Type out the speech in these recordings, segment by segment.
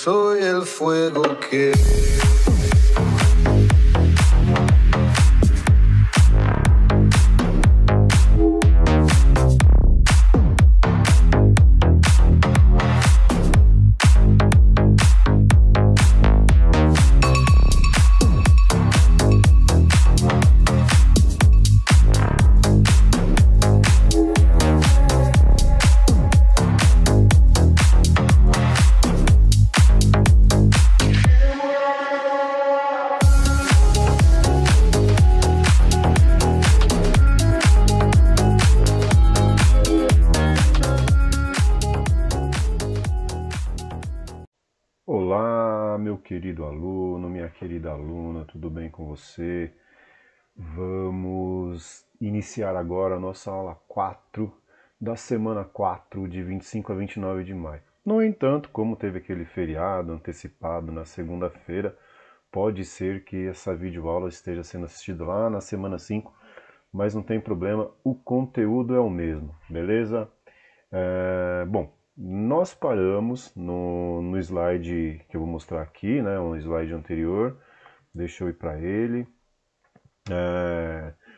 soy el fuego que... Olá, meu querido aluno, minha querida aluna, tudo bem com você? Vamos iniciar agora a nossa aula 4 da semana 4, de 25 a 29 de maio. No entanto, como teve aquele feriado antecipado na segunda-feira, pode ser que essa videoaula esteja sendo assistida lá na semana 5, mas não tem problema, o conteúdo é o mesmo, beleza? Bom, nós paramos no slide que eu vou mostrar aqui, né, um slide anterior, deixa eu ir para ele,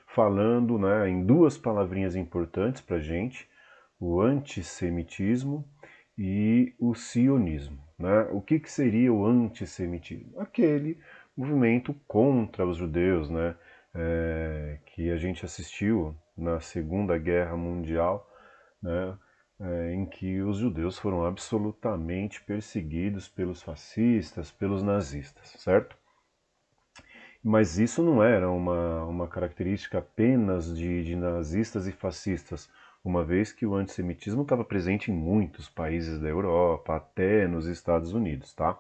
falando, né, em duas palavrinhas importantes para a gente, o antissemitismo e o sionismo. Né? O que seria o antissemitismo? Aquele movimento contra os judeus, né, que a gente assistiu na Segunda Guerra Mundial, né, em que os judeus foram absolutamente perseguidos pelos fascistas, pelos nazistas, certo? Mas isso não era uma característica apenas de nazistas e fascistas, uma vez que o antissemitismo estava presente em muitos países da Europa, até nos Estados Unidos, tá?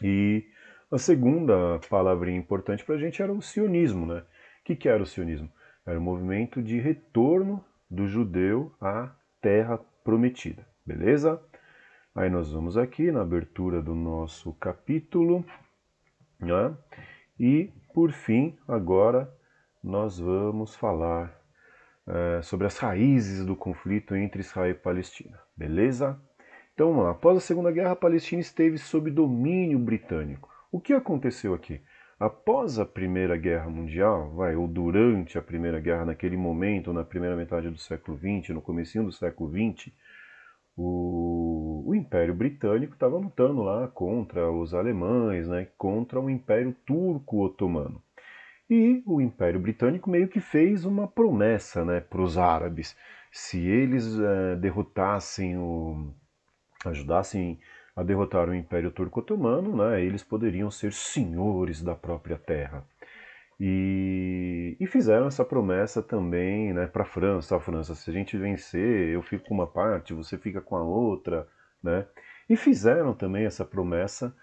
E a segunda palavrinha importante para a gente era o sionismo, né? O que era o sionismo? Era o movimento de retorno do judeu à terra prometida, beleza? Aí nós vamos aqui na abertura do nosso capítulo, né? E, por fim, agora nós vamos falar sobre as raízes do conflito entre Israel e Palestina, beleza? Então, vamos lá. Após a Segunda Guerra, a Palestina esteve sob domínio britânico. O que aconteceu aqui? Após a Primeira Guerra Mundial, ou durante a Primeira Guerra, naquele momento, na primeira metade do século XX, no comecinho do século XX, o Império Britânico estava lutando lá contra os alemães, né, contra o Império Turco-Otomano. E o Império Britânico meio que fez uma promessa, né, para os árabes. Se eles ajudassem a derrotar o Império Turco-Otomano, né, eles poderiam ser senhores da própria terra. E fizeram essa promessa também, né, para a França. A França, se a gente vencer, eu fico com uma parte, você fica com a outra, né? E fizeram também essa promessa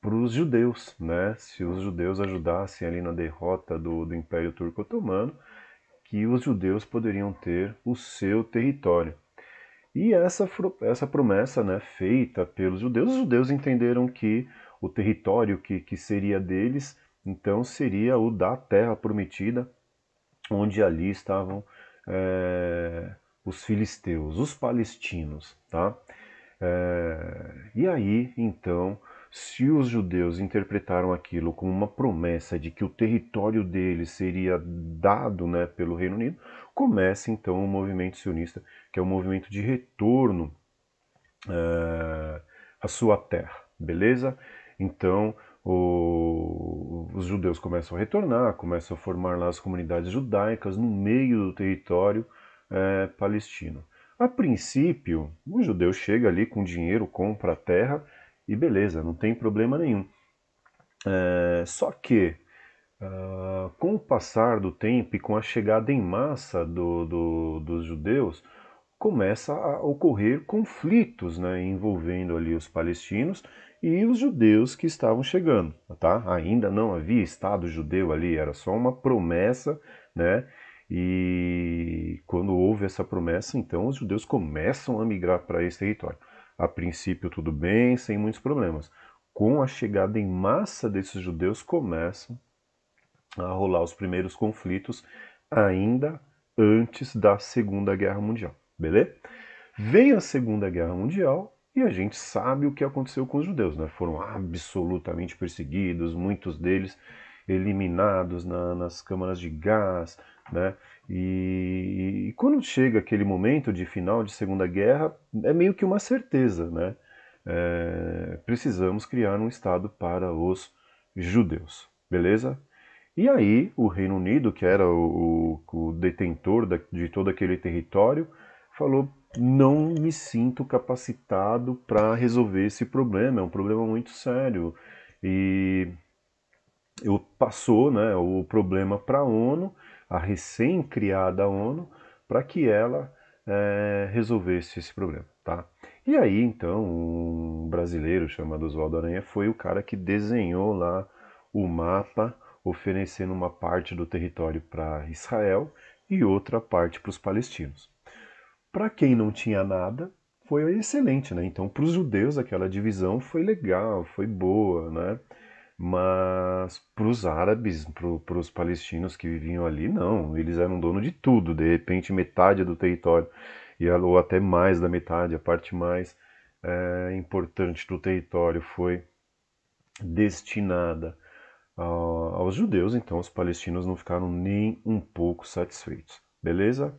para os judeus, né? Se os judeus ajudassem ali na derrota do Império Turco-Otomano, que os judeus poderiam ter o seu território. E essa promessa, né, feita pelos judeus, os judeus entenderam que o território que seria deles, então seria o da Terra Prometida, onde ali estavam os filisteus, os palestinos, tá? E aí, então, se os judeus interpretaram aquilo como uma promessa de que o território deles seria dado, né, pelo Reino Unido, começa então o movimento sionista, que é o movimento de retorno à sua terra, beleza? Então, os judeus começam a retornar, começam a formar lá as comunidades judaicas no meio do território palestino. A princípio, o judeu chega ali com dinheiro, compra a terra e beleza, não tem problema nenhum. Só que, com o passar do tempo e com a chegada em massa dos judeus, começa a ocorrer conflitos, né, envolvendo ali os palestinos e os judeus que estavam chegando, tá? Ainda não havia Estado judeu ali, era só uma promessa, né? E quando houve essa promessa, então os judeus começam a migrar para esse território. A princípio tudo bem, sem muitos problemas. Com a chegada em massa desses judeus, começam a rolar os primeiros conflitos ainda antes da Segunda Guerra Mundial, beleza? Vem a Segunda Guerra Mundial E a gente sabe o que aconteceu com os judeus, né? Foram absolutamente perseguidos, muitos deles eliminados nas câmaras de gás, né? E quando chega aquele momento de final de Segunda Guerra, é meio que uma certeza, né? Precisamos criar um Estado para os judeus, beleza? E aí o Reino Unido, que era o detentor de todo aquele território, falou: não me sinto capacitado para resolver esse problema, é um problema muito sério. E eu passou, né, o problema para a ONU, a recém-criada ONU, para que ela resolvesse esse problema, tá? E aí, então, um brasileiro chamado Oswaldo Aranha foi o cara que desenhou lá o mapa, oferecendo uma parte do território para Israel e outra parte para os palestinos. Para quem não tinha nada, foi excelente, né? Então, para os judeus, aquela divisão foi legal, foi boa, né? Mas para os árabes, para os palestinos que viviam ali, não. Eles eram dono de tudo. De repente, metade do território, ou até mais da metade, a parte mais importante do território foi destinada aos judeus. Então, os palestinos não ficaram nem um pouco satisfeitos. Beleza?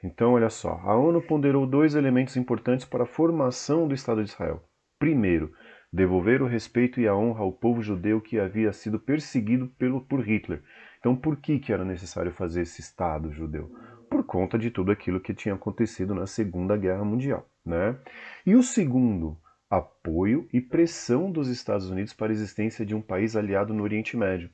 Então, olha só, a ONU ponderou dois elementos importantes para a formação do Estado de Israel. Primeiro, devolver o respeito e a honra ao povo judeu que havia sido perseguido por Hitler. Então, por que era necessário fazer esse Estado judeu? Por conta de tudo aquilo que tinha acontecido na Segunda Guerra Mundial, né? E o segundo, apoio e pressão dos Estados Unidos para a existência de um país aliado no Oriente Médio.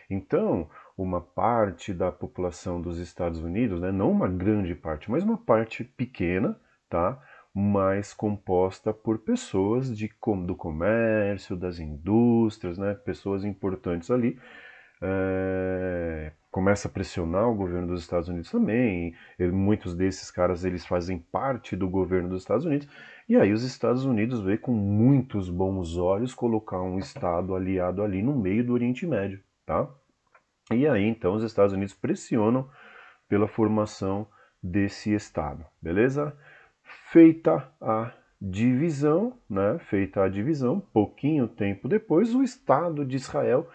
Então, uma parte da população dos Estados Unidos, né, não uma grande parte, mas uma parte pequena, tá, mas composta por pessoas do comércio, das indústrias, né, pessoas importantes ali, começa a pressionar o governo dos Estados Unidos também. Muitos desses caras eles fazem parte do governo dos Estados Unidos. E aí os Estados Unidos vê com muitos bons olhos colocar um estado aliado ali no meio do Oriente Médio, tá? E aí então os Estados Unidos pressionam pela formação desse estado, beleza? Feita a divisão, né? Feita a divisão, pouquinho tempo depois, o Estado de Israel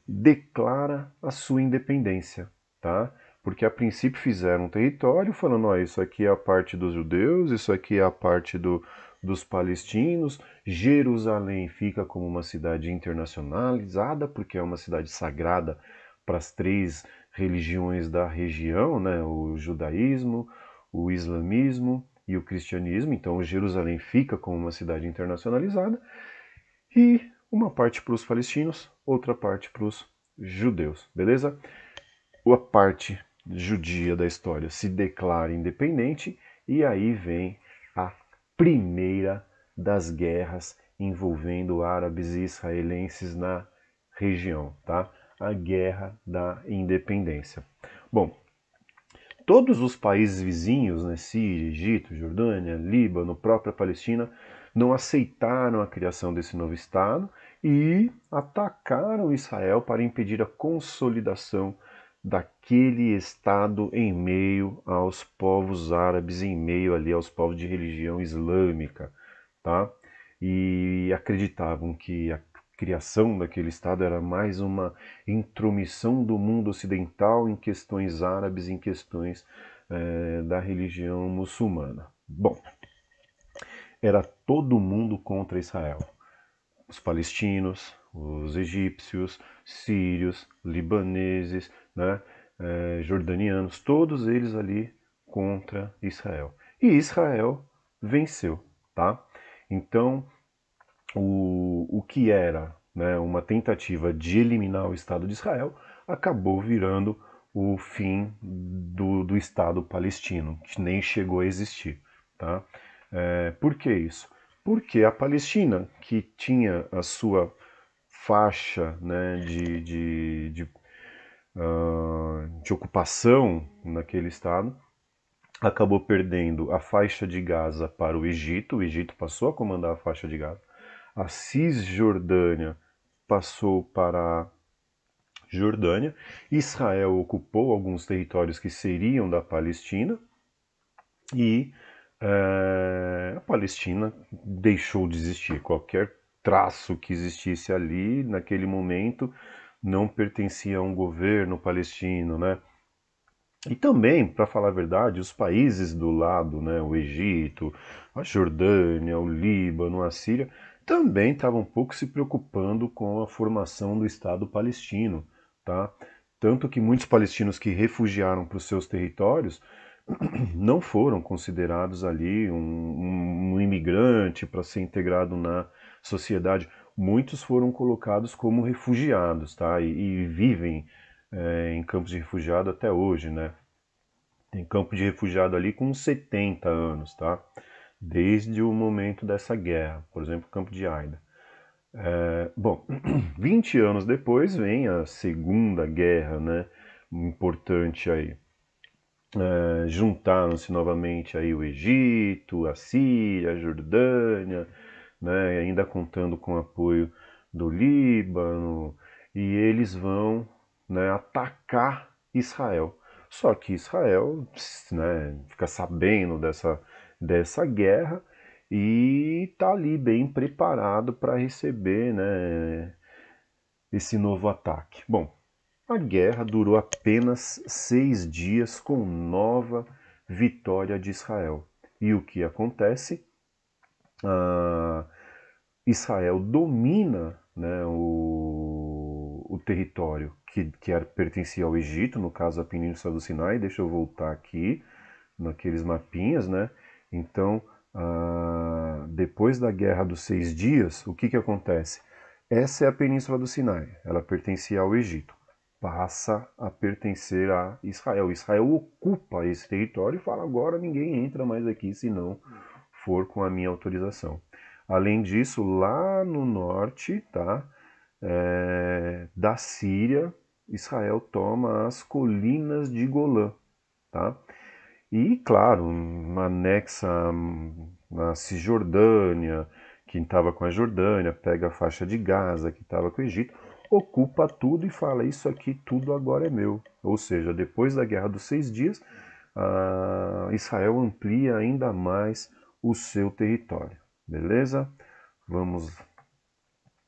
declara a sua independência, tá? Porque a princípio fizeram um território falando, ó, isso aqui é a parte dos judeus, isso aqui é a parte dos palestinos, Jerusalém fica como uma cidade internacionalizada, porque é uma cidade sagrada para as três religiões da região, né? O judaísmo, o islamismo e o cristianismo, então Jerusalém fica como uma cidade internacionalizada, e uma parte para os palestinos, outra parte para os judeus, beleza? A parte judia da história se declara independente e aí vem a primeira das guerras envolvendo árabes e israelenses na região, tá? A Guerra da Independência. Bom, todos os países vizinhos, né, Síria, Egito, Jordânia, Líbano, própria Palestina, não aceitaram a criação desse novo Estado e atacaram Israel para impedir a consolidação daquele Estado em meio aos povos árabes, em meio ali aos povos de religião islâmica, tá? E acreditavam que a criação daquele Estado era mais uma intromissão do mundo ocidental em questões árabes, em questões da religião muçulmana. Bom, era todo mundo contra Israel. Os palestinos, os egípcios, sírios, libaneses, né, jordanianos, todos eles ali contra Israel. E Israel venceu, tá? Então, o que era, né, uma tentativa de eliminar o Estado de Israel acabou virando o fim do Estado palestino, que nem chegou a existir. Tá? Por que isso? Porque a Palestina, que tinha a sua faixa, né, de ocupação naquele Estado, acabou perdendo a faixa de Gaza para o Egito passou a comandar a faixa de Gaza, a Cisjordânia passou para a Jordânia, Israel ocupou alguns territórios que seriam da Palestina e A Palestina deixou de existir. Qualquer traço que existisse ali, naquele momento, não pertencia a um governo palestino, né? E também, para falar a verdade, os países do lado, né, o Egito, a Jordânia, o Líbano, a Síria, também estavam um pouco se preocupando com a formação do Estado palestino, tá? Tanto que muitos palestinos que refugiaram para os seus territórios não foram considerados ali um imigrante para ser integrado na sociedade. Muitos foram colocados como refugiados, tá? E vivem em campos de refugiado até hoje, né? Tem campo de refugiado ali com 70 anos, tá? Desde o momento dessa guerra, por exemplo, o campo de Aida. Bom, 20 anos depois vem a Segunda Guerra, né? Importante aí. Juntaram-se novamente aí o Egito, a Síria, a Jordânia, né? Ainda contando com o apoio do Líbano, e eles vão, né, atacar Israel. Só que Israel, né, fica sabendo dessa guerra e está ali bem preparado para receber, né, esse novo ataque. Bom, a guerra durou apenas 6 dias com nova vitória de Israel. E o que acontece? Ah, Israel domina, né, o território que pertencia ao Egito, no caso a Península do Sinai. Deixa eu voltar aqui naqueles mapinhas, né? Então, depois da Guerra dos 6 Dias, o que acontece? Essa é a Península do Sinai, ela pertencia ao Egito, passa a pertencer a Israel. Israel ocupa esse território e fala: agora ninguém entra mais aqui se não for com a minha autorização. Além disso, lá no norte, tá, da Síria, Israel toma as colinas de Golã, tá? E, claro, anexa na Cisjordânia, quem estava com a Jordânia, pega a faixa de Gaza, que estava com o Egito, ocupa tudo e fala: isso aqui tudo agora é meu. Ou seja, depois da Guerra dos 6 Dias, Israel amplia ainda mais o seu território. Beleza? Vamos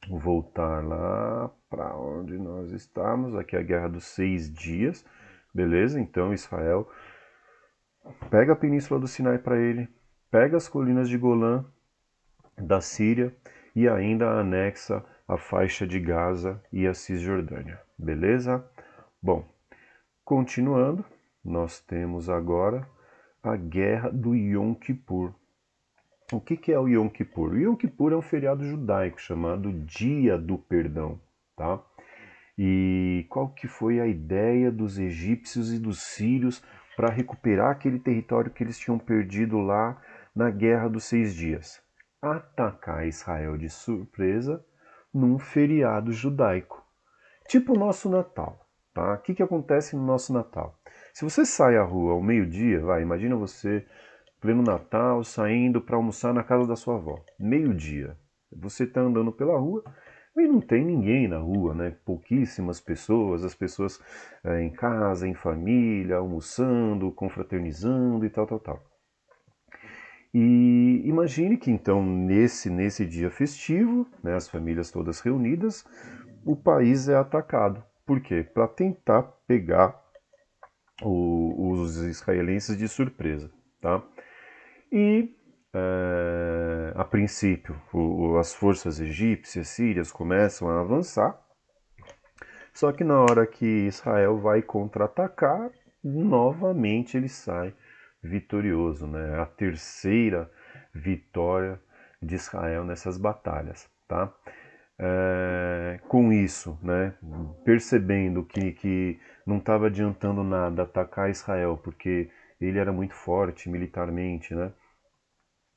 voltar lá para onde nós estamos. Aqui é a Guerra dos 6 Dias. Beleza? Então Israel pega a Península do Sinai para ele, pega as colinas de Golã da Síria e ainda anexa a faixa de Gaza e a Cisjordânia. Beleza? Bom, continuando, nós temos agora a Guerra do Yom Kippur. O que é o Yom Kippur? O Yom Kippur é um feriado judaico chamado Dia do Perdão, tá? E qual que foi a ideia dos egípcios e dos sírios para recuperar aquele território que eles tinham perdido lá na Guerra dos 6 Dias? Atacar Israel de surpresa num feriado judaico, tipo o nosso Natal, tá? O que acontece no nosso Natal? Se você sai à rua ao meio-dia, imagina você, pleno Natal, saindo para almoçar na casa da sua avó, meio-dia. Você está andando pela rua e não tem ninguém na rua, né? Pouquíssimas pessoas, as pessoas em casa, em família, almoçando, confraternizando e tal, tal, tal. E imagine que então nesse dia festivo, né, as famílias todas reunidas, o país é atacado. Por quê? Para tentar pegar os israelenses de surpresa, tá? E a princípio as forças egípcias, sírias começam a avançar. Só que na hora que Israel vai contra-atacar, novamente ele sai vitorioso, né? A terceira vitória de Israel nessas batalhas, tá? Com isso, né? Percebendo que não estava adiantando nada atacar Israel, porque ele era muito forte militarmente, né?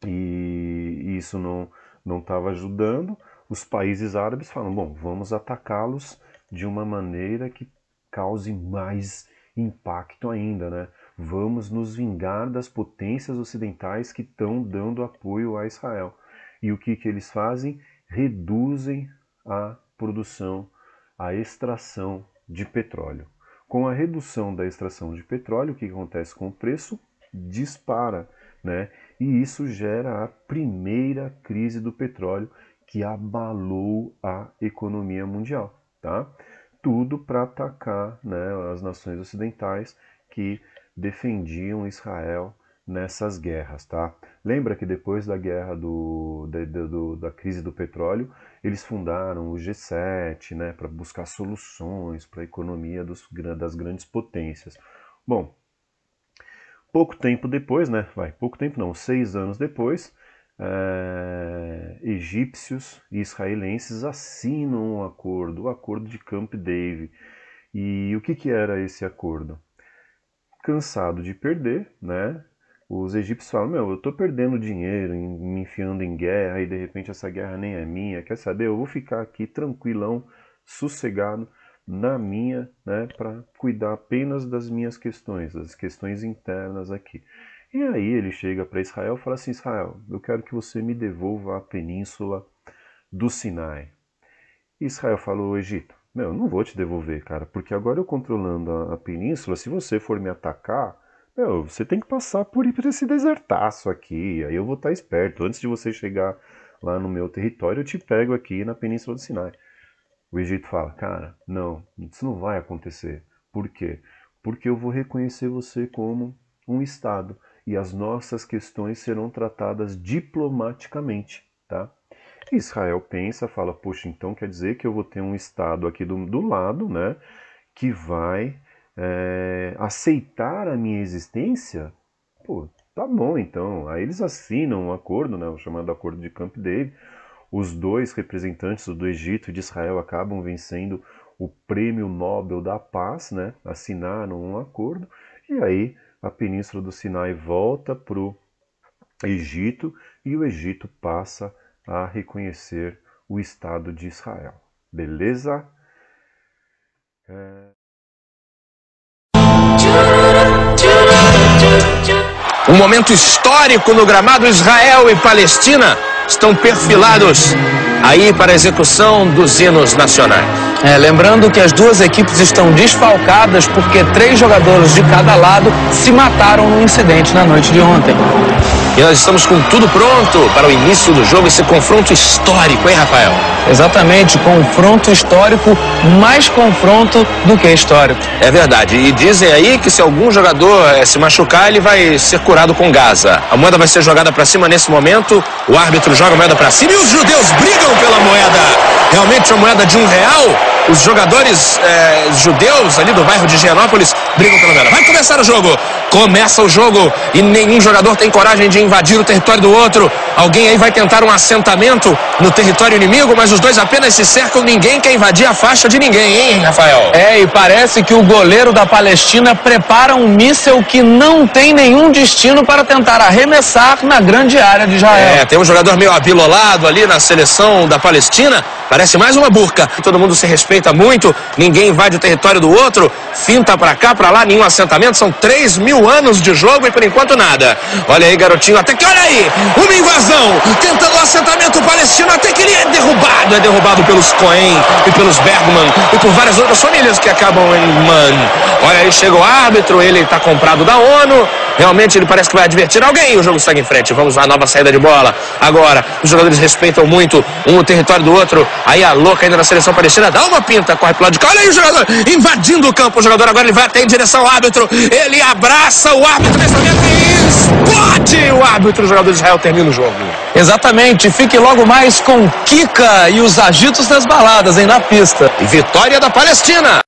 E isso não estava ajudando. Os países árabes falam: bom, vamos atacá-los de uma maneira que cause mais impacto ainda, né? Vamos nos vingar das potências ocidentais que estão dando apoio a Israel. E o que eles fazem? Reduzem a produção, a extração de petróleo. Com a redução da extração de petróleo, o que acontece com o preço? Dispara, né? E isso gera a primeira crise do petróleo que abalou a economia mundial, tá? Tudo para atacar, né, as nações ocidentais que defendiam Israel nessas guerras, tá? Lembra que depois da guerra da crise do petróleo, eles fundaram o G7, né, para buscar soluções para a economia das grandes potências. Bom, pouco tempo depois, né, pouco tempo não, 6 anos depois, egípcios e israelenses assinam um acordo, o acordo de Camp David. E o que era esse acordo? Cansado de perder, né? Os egípcios falam, eu tô perdendo dinheiro, me enfiando em guerra, e de repente essa guerra nem é minha, quer saber? Eu vou ficar aqui tranquilão, sossegado, na minha, né, para cuidar apenas das minhas questões, das questões internas aqui. E aí ele chega para Israel e fala assim, Israel, eu quero que você me devolva a península do Sinai. E Israel falou, Egito, eu não vou te devolver, cara, porque agora eu controlando a península, se você for me atacar, você tem que passar por esse desertaço aqui, aí eu vou estar esperto. Antes de você chegar lá no meu território, eu te pego aqui na Península do Sinai. O Egito fala, cara, não, isso não vai acontecer. Por quê? Porque eu vou reconhecer você como um Estado e as nossas questões serão tratadas diplomaticamente, tá? Israel pensa, fala, poxa, então quer dizer que eu vou ter um Estado aqui do lado, né, que vai aceitar a minha existência? Pô, tá bom então. Aí eles assinam um acordo, né, o chamado Acordo de Camp David. Os dois representantes do Egito e de Israel acabam vencendo o Prêmio Nobel da Paz, né, assinaram um acordo, e aí a Península do Sinai volta para o Egito e o Egito passa a reconhecer o Estado de Israel. Beleza? Um momento histórico no gramado. Israel e Palestina estão perfilados aí para a execução dos hinos nacionais. Lembrando que as duas equipes estão desfalcadas porque 3 jogadores de cada lado se mataram no incidente na noite de ontem. E nós estamos com tudo pronto para o início do jogo, esse confronto histórico, hein, Rafael? Exatamente, confronto histórico, mais confronto do que histórico. É verdade, e dizem aí que se algum jogador se machucar, ele vai ser curado com Gaza. A moeda vai ser jogada para cima nesse momento, o árbitro joga a moeda para cima e os judeus brigam pela moeda. Realmente uma moeda de R$1. Os jogadores judeus ali do bairro de Higienópolis brigam pela moeda. Vai começar o jogo. Começa o jogo e nenhum jogador tem coragem de invadir o território do outro. Alguém aí vai tentar um assentamento no território inimigo, mas os dois apenas se cercam. Ninguém quer invadir a faixa de ninguém, hein, Rafael? E parece que o goleiro da Palestina prepara um míssil que não tem nenhum destino para tentar arremessar na grande área de Israel. Tem um jogador meio abilolado ali na seleção da Palestina. Parece mais uma burca. Todo mundo se respeita muito, ninguém invade o território do outro, finta pra cá, pra lá, nenhum assentamento. São 3.000 anos de jogo e por enquanto nada. Olha aí, garotinho, até que, olha aí, uma invasão, tentando o assentamento palestino, até que ele é derrubado pelos Cohen e pelos Bergman e por várias outras famílias que acabam em Man. Olha aí, chega o árbitro, ele tá comprado da ONU, realmente ele parece que vai advertir alguém e o jogo segue em frente. Vamos lá, nova saída de bola. Agora, os jogadores respeitam muito um o território do outro. Aí a louca ainda na seleção palestina dá uma pinta, corre pro lado de cá. Olha aí o jogador invadindo o campo. O jogador agora ele vai até em direção ao árbitro. Ele abraça o árbitro nesse momento e explode o árbitro. O jogador de Israel termina o jogo. Exatamente. Fique logo mais com Kika e os agitos das baladas, hein, na pista. E vitória da Palestina.